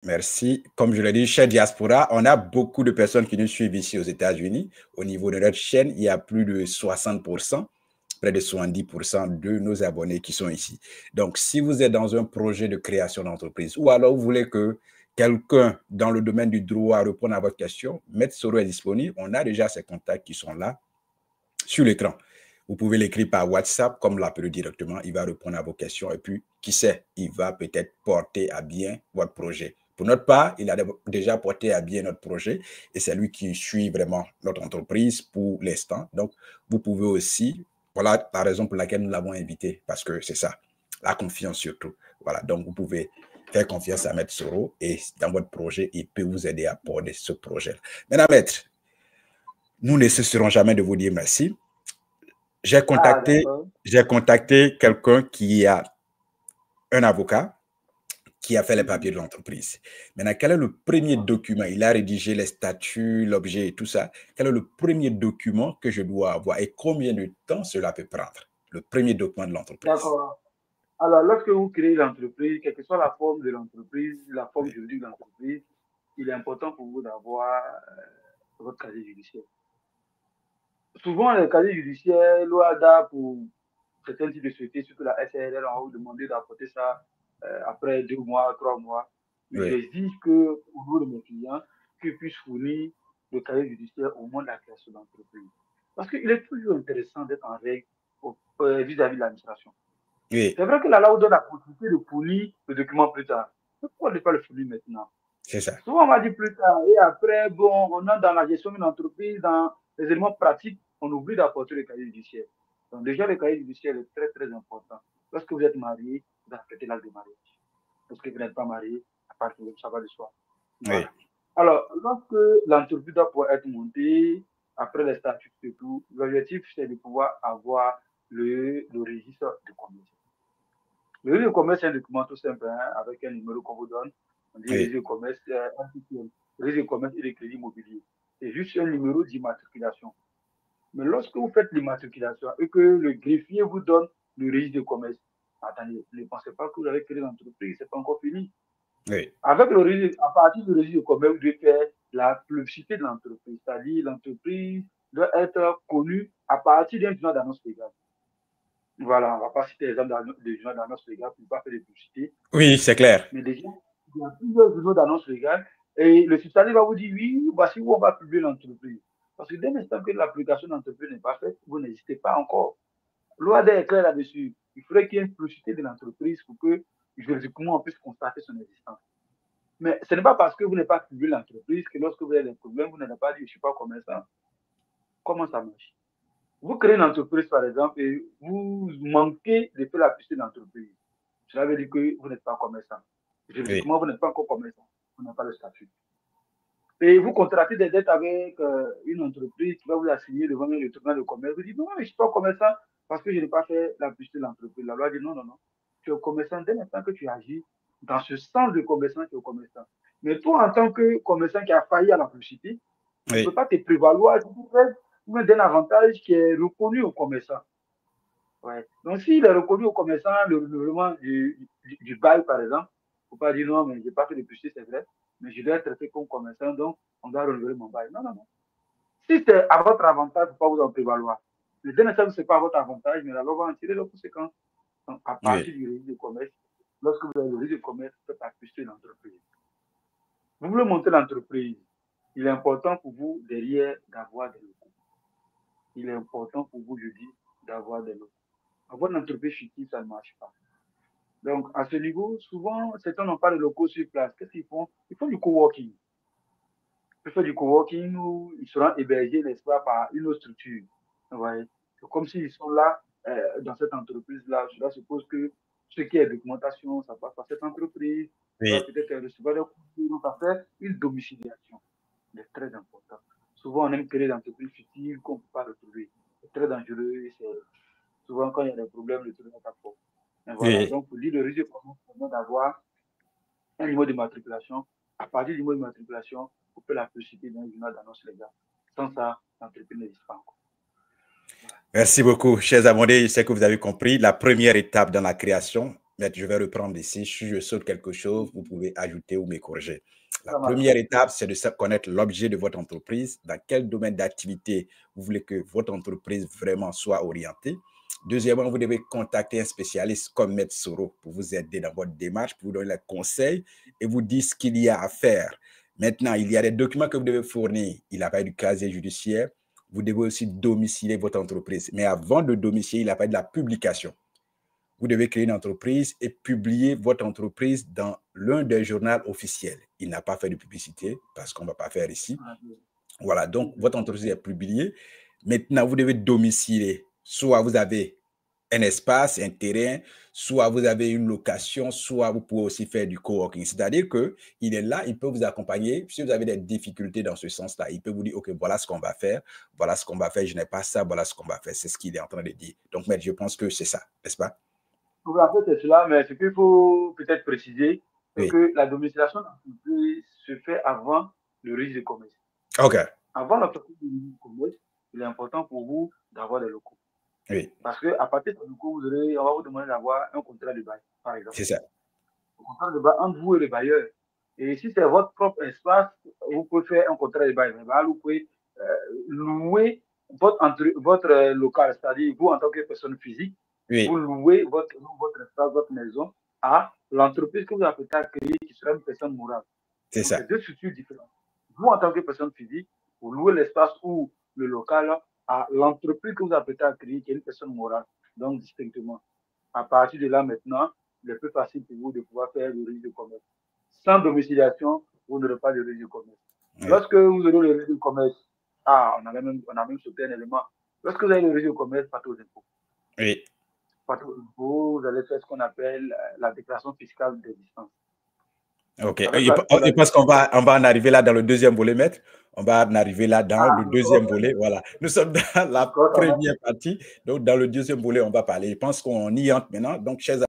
Merci. Comme je l'ai dit, chez Diaspora, on a beaucoup de personnes qui nous suivent ici aux États-Unis. Au niveau de notre chaîne, il y a plus de 60%, près de 70% de nos abonnés qui sont ici. Donc, si vous êtes dans un projet de création d'entreprise ou alors vous voulez que quelqu'un dans le domaine du droit réponde à votre question, Maître Soro est disponible. On a déjà ses contacts qui sont là sur l'écran. Vous pouvez l'écrire par WhatsApp, comme l'appeler directement. Il va répondre à vos questions et puis, qui sait, il va peut-être porter à bien votre projet. Pour notre part, il a déjà porté à bien notre projet et c'est lui qui suit vraiment notre entreprise pour l'instant. Donc, vous pouvez aussi, voilà la raison pour laquelle nous l'avons invité, parce que c'est ça, la confiance surtout. Voilà, donc vous pouvez faire confiance à Maître Soro et dans votre projet, il peut vous aider à porter ce projet. Maintenant, Maître, nous ne cesserons jamais de vous dire merci. J'ai contacté quelqu'un qui a un avocat qui a fait les papiers de l'entreprise. Maintenant, quel est le premier document? Il a rédigé les statuts, l'objet et tout ça. Quel est le premier document que je dois avoir et combien de temps cela peut prendre? Le premier document de l'entreprise. D'accord. Alors, lorsque vous créez l'entreprise, quelle que soit la forme de l'entreprise, la forme juridique de l'entreprise, il est important pour vous d'avoir votre casier judiciaire. Souvent, les casiers judiciaires, l'OADA, pour certains types de sociétés, surtout la SARL, on va vous demander d'apporter ça après 2 mois, 3 mois. Mais j'exige qu'au niveau de mes clients, qu'ils puissent fournir le casier judiciaire au moment de la création d'entreprise. Parce qu'il est toujours intéressant d'être en règle vis-à-vis de l'administration. Oui. C'est vrai que la loi vous donne la possibilité de fournir le document plus tard. Pourquoi ne pas le fournir maintenant? C'est ça. Souvent, on m'a dit plus tard. Et après, bon, on entre dans la gestion d'une entreprise, dans les éléments pratiques, on oublie d'apporter le cahier judiciaire. Donc, déjà, le cahier judiciaire est très, très important. Lorsque vous êtes marié, vous apprêtez l'acte de mariage. Lorsque vous n'êtes pas marié, à partir de ça va le soir. Voilà. Oui. Alors, lorsque l'entreprise doit pouvoir être montée, après les statuts et tout, l'objectif, c'est de pouvoir avoir le registre de commerce. Le registre de commerce, c'est un document tout simple, hein, avec un numéro qu'on vous donne. On dit registre de commerce, le registre de commerce et de crédit immobilier. C'est juste un numéro d'immatriculation. Mais lorsque vous faites l'immatriculation et que le greffier vous donne le registre de commerce, attendez, ne pensez pas que vous avez créé l'entreprise, c'est pas encore fini. Oui. Avec le registre, à partir du registre de commerce, vous devez faire la publicité de l'entreprise, c'est-à-dire l'entreprise doit être connue à partir d'un journal d'annonce légale. Voilà, on ne va pas citer l'exemple des journaux d'annonce légale pour ne pas faire de publicité. Oui, c'est clair. Mais déjà, il y a plusieurs journaux d'annonce légale et le substantif va vous dire oui, voici où on va publier l'entreprise. Parce que dès l'instant que l'application d'entreprise n'est pas faite, vous n'hésitez pas encore. L'OAD est clair là-dessus. Il faudrait qu'il y ait une publicité de l'entreprise pour que juridiquement on puisse constater son existence. Mais ce n'est pas parce que vous n'avez pas publié l'entreprise que lorsque vous avez des problèmes, vous n'avez pas dit je ne suis pas commerçant. Comment ça marche? Vous créez une entreprise, par exemple, et vous manquez de faire la publicité de l'entreprise. Cela veut dire que vous n'êtes pas commerçant. Juridiquement, vous n'êtes pas encore commerçant. Vous n'avez pas le statut. Et vous contractez des dettes avec une entreprise qui va vous assigner devant le tribunal de commerce. Vous dites non, je ne suis pas commerçant parce que je n'ai pas fait la publicité de l'entreprise. La loi dit non, non, non. Tu es commerçant dès l'instant que tu agis dans ce sens de commerçant, tu es commerçant. Mais toi, en tant que commerçant qui a failli à la publicité, tu ne peux pas te prévaloir d'un avantage qui est reconnu aux commerçants. Ouais. Donc, s'il est reconnu aux commerçants, le renouvellement du bail, par exemple, il ne faut pas dire non, mais je n'ai pas fait de publicité, c'est vrai, mais je dois être traité comme commerçant, donc on doit renouveler mon bail. Non, non, non. Si c'est à votre avantage, il ne faut pas vous en prévaloir. Mais dès l'instant que ce n'est pas à votre avantage, mais la loi va en tirer les conséquences. Donc, à partir du registre de commerce, lorsque vous avez le registre de commerce, vous faites acquister l'entreprise. Vous voulez monter l'entreprise, il est important pour vous, derrière, d'avoir des locaux. Il est important pour vous, je dis, d'avoir des locaux. Avoir une entreprise fictive, ça ne marche pas. Donc, à ce niveau, souvent, certains n'ont pas de locaux sur place. Qu'est-ce qu'ils font? Ils font du coworking. Ils font du coworking où ils seront hébergés, n'est-ce pas, par une autre structure. Vous voyez? Comme s'ils sont là, dans cette entreprise-là. Cela suppose que ce qui est documentation, ça passe par cette entreprise. Oui. Peut-être recevoir des cours, donc ça fait une domiciliation. C'est très important. Souvent, on aime créer des entreprises fictives qu'on ne peut pas retrouver. C'est très dangereux. Souvent, quand il y a des problèmes, le truc n'est pas fort. Voilà. Oui. Donc, pour dire le risque, c'est d'avoir un niveau de matriculation. À partir du niveau de matriculation, on peut la publicité dans un journal d'annonce légale. Sans ça, l'entreprise n'existe pas encore. Voilà. Merci beaucoup, chers abonnés. Je sais que vous avez compris la première étape dans la création. Maître, je vais reprendre ici. Si je saute quelque chose, vous pouvez ajouter ou me corriger. La première étape, c'est de connaître l'objet de votre entreprise, dans quel domaine d'activité vous voulez que votre entreprise vraiment soit orientée. Deuxièmement, vous devez contacter un spécialiste comme Maître Soro pour vous aider dans votre démarche, pour vous donner les conseils et vous dire ce qu'il y a à faire. Maintenant, il y a des documents que vous devez fournir. Il a parlé du casier judiciaire. Vous devez aussi domicilier votre entreprise. Mais avant de domicilier, il a parlé de la publication. Vous devez créer une entreprise et publier votre entreprise dans l'un des journaux officiels. Il n'a pas fait de publicité parce qu'on ne va pas faire ici. Voilà, donc votre entreprise est publiée. Maintenant, vous devez domicilier. Soit vous avez un espace, un terrain, soit vous avez une location, soit vous pouvez aussi faire du coworking. C'est-à-dire qu'il est là, il peut vous accompagner. Si vous avez des difficultés dans ce sens-là, il peut vous dire, OK, voilà ce qu'on va faire, je n'ai pas ça, voilà ce qu'on va faire. C'est ce qu'il est en train de dire. Donc, maître, je pense que c'est ça, n'est-ce pas? En fait, c'est cela, mais ce qu'il faut peut-être préciser, c'est que la domiciliation d'entreprise se fait avant le registre de commerce. OK. Avant l'entreprise de registre de commerce, il est important pour vous d'avoir des locaux. Oui. Parce qu'à partir de locaux, on va vous demander d'avoir un contrat de bail, par exemple. C'est ça. Un contrat de bail entre vous et le bailleur. Et si c'est votre propre espace, vous pouvez faire un contrat de bail. Vous pouvez louer votre local, c'est-à-dire vous en tant que personne physique, oui. Vous louez votre espace, votre maison à l'entreprise que vous avez à créer qui sera une personne morale. C'est ça. C'est deux structures différentes. Vous, en tant que personne physique, vous louez l'espace ou le local à l'entreprise que vous avez à créer qui est une personne morale, donc distinctement. À partir de là, maintenant, il est plus facile pour vous de pouvoir faire le registre de commerce. Sans domiciliation, vous n'aurez pas de registre de commerce. Oui. Lorsque vous aurez le registre de commerce, on a même sauté un élément. Lorsque vous avez le registre de commerce, pas aux impôts. Oui. Pas aux impôts, vous allez faire ce qu'on appelle la déclaration fiscale d'existence. OK. Je pense qu'on va en arriver là dans le deuxième volet, maître. On va en arriver là dans le deuxième volet. Voilà. Nous sommes dans la première partie. Donc, dans le deuxième volet, on va parler. Je pense qu'on y entre maintenant. Donc, chers